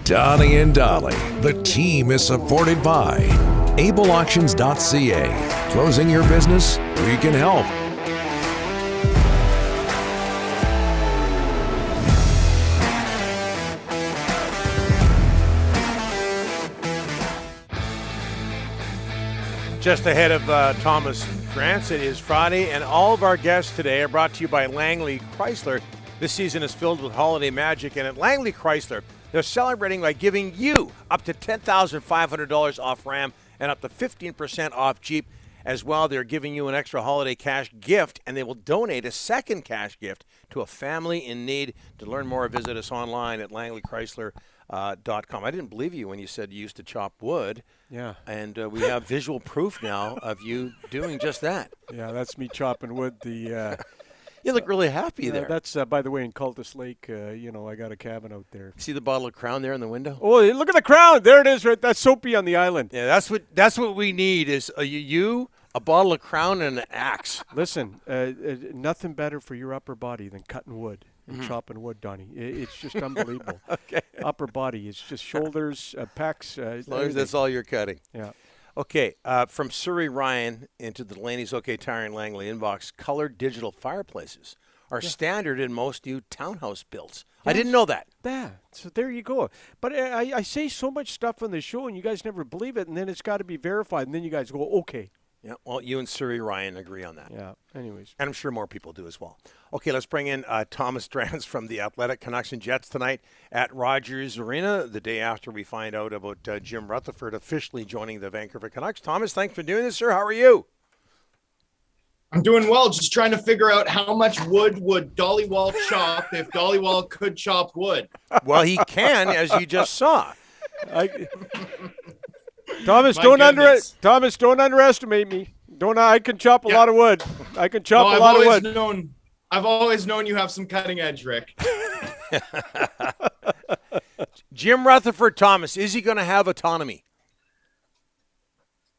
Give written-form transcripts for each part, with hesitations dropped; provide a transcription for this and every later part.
Donnie and Dolly, the team is supported by ableauctions.ca. Closing your business? We can help. Just ahead of Thomas Drance, it is Friday, and all of our guests today are brought to you by Langley Chrysler. This season is filled with holiday magic, and at Langley Chrysler, they're celebrating by giving you up to $10,500 off Ram and up to 15% off Jeep. As well, they're giving you an extra holiday cash gift, and they will donate a second cash gift to a family in need. To learn more, visit us online at langleychrysler.com. I didn't believe you when you said you used to chop wood. Yeah. And we have visual proof now of you doing just that. Yeah, that's me chopping wood. You look really happy there. That's, by the way, in Cultus Lake, I got a cabin out there. See the bottle of Crown there in the window? Oh, look at the Crown. There it is. Right, that's Soapy on the island. Yeah, that's what we need is you, a bottle of Crown, and an axe. Listen, nothing better for your upper body than cutting wood and chopping wood, Donnie. It's just unbelievable. Okay. Upper body. It's just shoulders, pecs. As long as that's all you're cutting. Yeah. Okay, from Surrey Ryan into the Delaney's OK Tire and Langley inbox, colored digital fireplaces are standard in most new townhouse builds. Yes. I didn't know that. Yeah, so there you go. But I say so much stuff on the show, and you guys never believe it, and then it's got to be verified, and then you guys go, okay. Yeah, well, you and Surrey Ryan agree on that. Yeah, anyways. And I'm sure more people do as well. Okay, let's bring in Thomas Drance from the Athletic. Canucks and Jets tonight at Rogers Arena, the day after we find out about Jim Rutherford officially joining the Vancouver Canucks. Thomas, thanks for doing this, sir. How are you? I'm doing well, just trying to figure out how much wood would Dollywall chop if Dollywall could chop wood. Well, he can, as you just saw. Thomas, don't underestimate me. I can chop a lot of wood. I can chop a lot of wood. I've always known you have some cutting edge, Rick. Jim Rutherford, Thomas, is he going to have autonomy?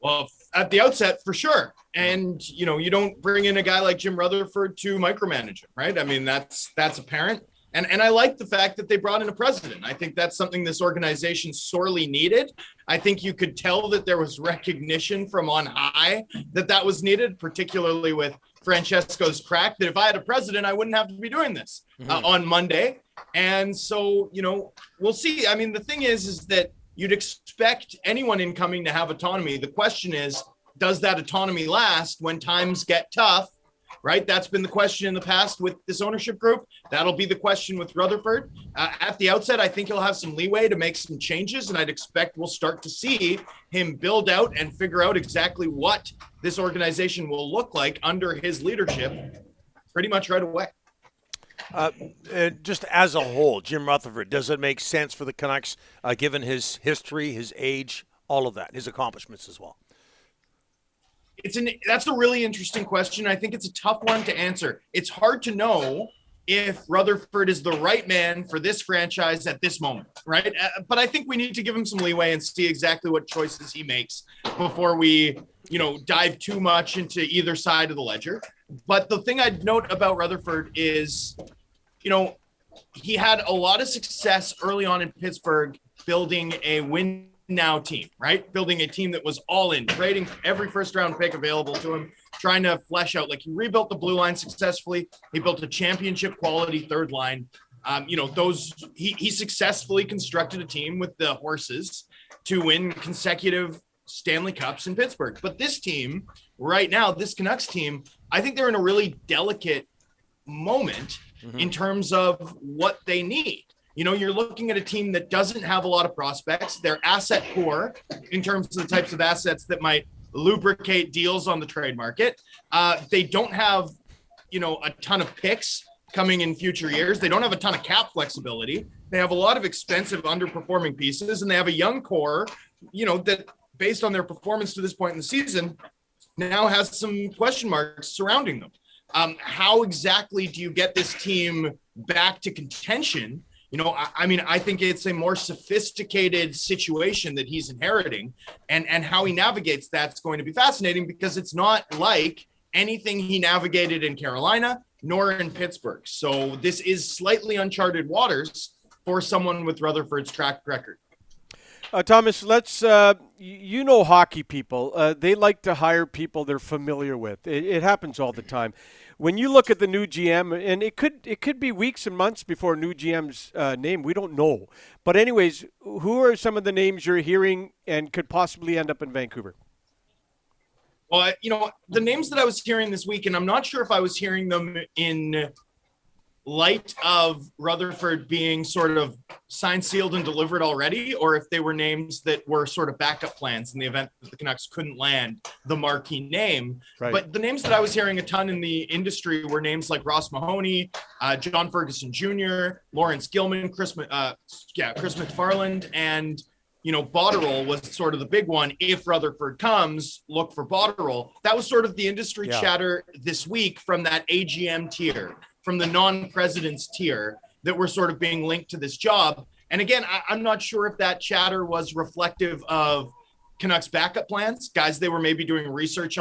Well, at the outset, for sure. And, you don't bring in a guy like Jim Rutherford to micromanage him, right? I mean, that's apparent. And I like the fact that they brought in a president. I think that's something this organization sorely needed. I think you could tell that there was recognition from on high that was needed, particularly with Francesco's crack, that if I had a president, I wouldn't have to be doing this on Monday. And so, we'll see. I mean, the thing is that you'd expect anyone incoming to have autonomy. The question is, does that autonomy last when times get tough? Right? That's been the question in the past with this ownership group. That'll be the question with Rutherford. At the outset, I think he'll have some leeway to make some changes, and I'd expect we'll start to see him build out and figure out exactly what this organization will look like under his leadership pretty much right away. Just as a whole, Jim Rutherford, does it make sense for the Canucks, given his history, his age, all of that, his accomplishments as well? That's a really interesting question. I think it's a tough one to answer. It's hard to know if Rutherford is the right man for this franchise at this moment, right? But I think we need to give him some leeway and see exactly what choices he makes before we, dive too much into either side of the ledger. But the thing I'd note about Rutherford is, he had a lot of success early on in Pittsburgh building a win now team, right? Building a team that was all in, trading every first round pick available to him, trying to flesh out, he rebuilt the blue line successfully. He built a championship quality third line. He successfully constructed a team with the horses to win consecutive Stanley Cups in Pittsburgh. But this team right now, this Canucks team, I think they're in a really delicate moment in terms of what they need. You're looking at a team that doesn't have a lot of prospects. They're asset poor in terms of the types of assets that might lubricate deals on the trade market. They don't have, a ton of picks coming in future years. They don't have a ton of cap flexibility. They have a lot of expensive underperforming pieces, and they have a young core, that based on their performance to this point in the season now has some question marks surrounding them. How exactly do you get this team back to contention? I think it's a more sophisticated situation that he's inheriting, and how he navigates that's going to be fascinating because it's not like anything he navigated in Carolina nor in Pittsburgh. So this is slightly uncharted waters, for someone with Rutherford's track record. Thomas, let's, you know hockey people. They like to hire people they're familiar with. It happens all the time. When you look at the new GM, and it could be weeks and months before new GM's name, we don't know. But anyways, who are some of the names you're hearing and could possibly end up in Vancouver? Well, the names that I was hearing this week, and I'm not sure if I was hearing them in light of Rutherford being sort of signed, sealed, and delivered already, or if they were names that were sort of backup plans in the event that the Canucks couldn't land the marquee name. Right. But the names that I was hearing a ton in the industry were names like Ross Mahoney, John Ferguson Jr., Lawrence Gilman, Chris McFarland, and Boudreau was sort of the big one. If Rutherford comes, look for Boudreau. That was sort of the industry chatter this week from that AGM tier, from the non-presidents tier that were sort of being linked to this job. And again, I'm not sure if that chatter was reflective of Canucks backup plans, guys they were maybe doing research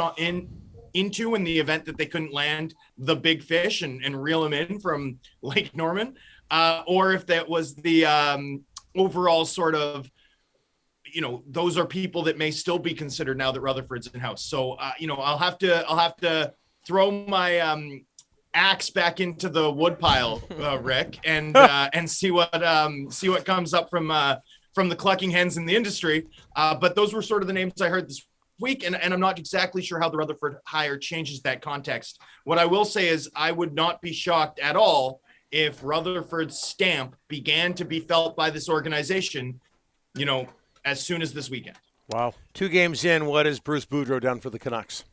into in the event that they couldn't land the big fish and reel them in from Lake Norman, or if that was the overall sort of, those are people that may still be considered now that Rutherford's in-house. So, I'll have to throw my axe back into the woodpile, Rick, and see what comes up from the clucking hens in the industry. But those were sort of the names I heard this week, and I'm not exactly sure how the Rutherford hire changes that context. What I will say is I would not be shocked at all if Rutherford's stamp began to be felt by this organization, as soon as this weekend. Wow. 2 games in, what has Bruce Boudreau done for the Canucks?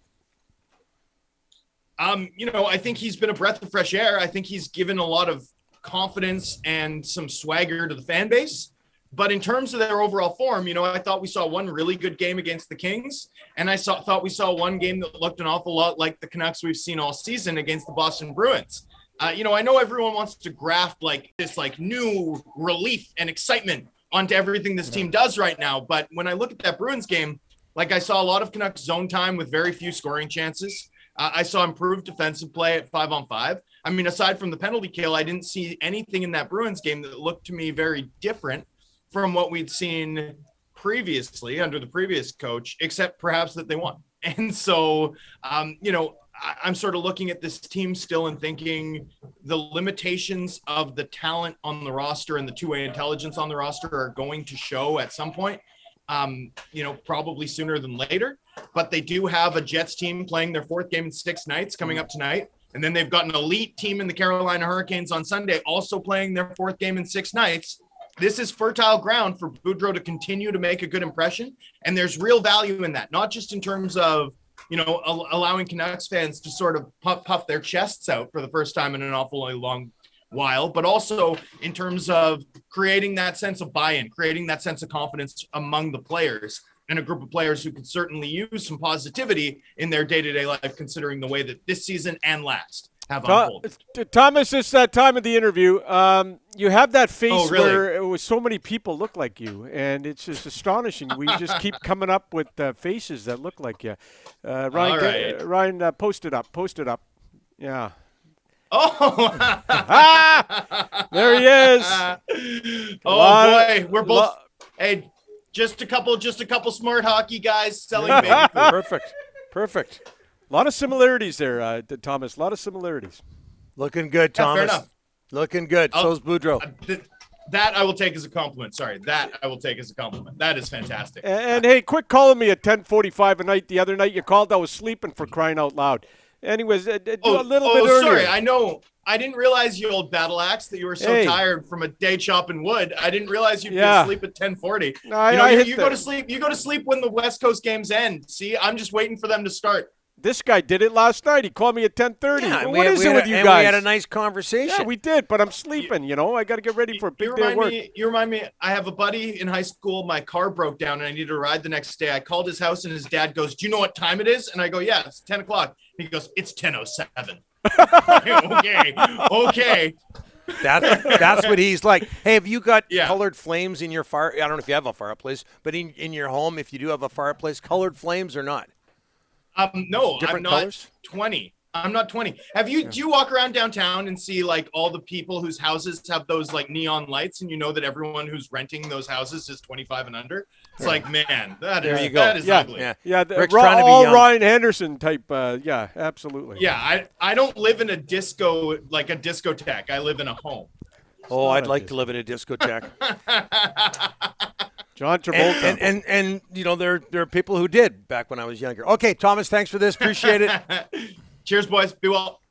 I think he's been a breath of fresh air. I think he's given a lot of confidence and some swagger to the fan base. But in terms of their overall form, I thought we saw one really good game against the Kings, and thought we saw one game that looked an awful lot like the Canucks we've seen all season against the Boston Bruins. I know everyone wants to graft this new relief and excitement onto everything this team does right now. But when I look at that Bruins game, I saw a lot of Canucks zone time with very few scoring chances. I saw improved defensive play at 5-on-5. I mean, aside from the penalty kill, I didn't see anything in that Bruins game that looked to me very different from what we'd seen previously under the previous coach, except perhaps that they won. And so, I'm sort of looking at this team still and thinking the limitations of the talent on the roster and the two-way intelligence on the roster are going to show at some point, probably sooner than later. But they do have a Jets team playing their 4th game in 6 nights coming up tonight. And then they've got an elite team in the Carolina Hurricanes on Sunday, also playing their 4th game in 6 nights. This is fertile ground for Boudreau to continue to make a good impression. And there's real value in that, not just in terms of, allowing Canucks fans to sort of puff their chests out for the first time in an awfully long while, but also in terms of creating that sense of buy-in, creating that sense of confidence among the players, and a group of players who could certainly use some positivity in their day-to-day life, considering the way that this season and last have unfolded. Thomas, it's that time of the interview. You have that face where it was so many people look like you, and it's just astonishing. We just keep coming up with faces that look like you. Ryan, post it up. Yeah. Oh, there he is. Boy, we're both. Hey, just a couple smart hockey guys selling baby food. Perfect. A lot of similarities there, Thomas. A lot of similarities. Looking good, Thomas. Fair enough. Looking good. So's Boudreau. That I will take as a compliment. Sorry, that I will take as a compliment. That is fantastic. And hey, quit calling me at 10:45 at night. The other night you called, I was sleeping, for crying out loud. Anyways, a little bit earlier. Sorry, I know. I didn't realize, you old battle axe, that you were so tired from a day chopping wood. I didn't realize you'd be asleep at 10:40. You go to sleep. You go to sleep when the West Coast games end. See, I'm just waiting for them to start. This guy did it last night. He called me at 10:30. Yeah, what is it with you guys? We had a nice conversation. Yeah, we did, but I'm sleeping. I got to get ready for a big day of work. You remind me, I have a buddy in high school. My car broke down and I needed a ride the next day. I called his house and his dad goes, "Do you know what time it is?" And I go, "Yeah, it's 10 o'clock." He goes, "It's 10:07. Okay. That's what he's like. Hey, have you got colored flames in your fire? I don't know if you have a fireplace, but in your home, if you do have a fireplace, colored flames or not? No, Different I'm not colors? 20. I'm not 20. Do you walk around downtown and see like all the people whose houses have those like neon lights, and you know that everyone who's renting those houses is 25 and under? It's like, man, that is ugly. Yeah, Rick's trying to be all young. Ryan Henderson type. Yeah, absolutely. Yeah, I don't live in a disco, like a discotheque. I live in a home. Oh, I'd like to live in a discotheque. John Travolta. And you know, there are people who did back when I was younger. Okay, Thomas, thanks for this. Appreciate it. Cheers, boys. Be well.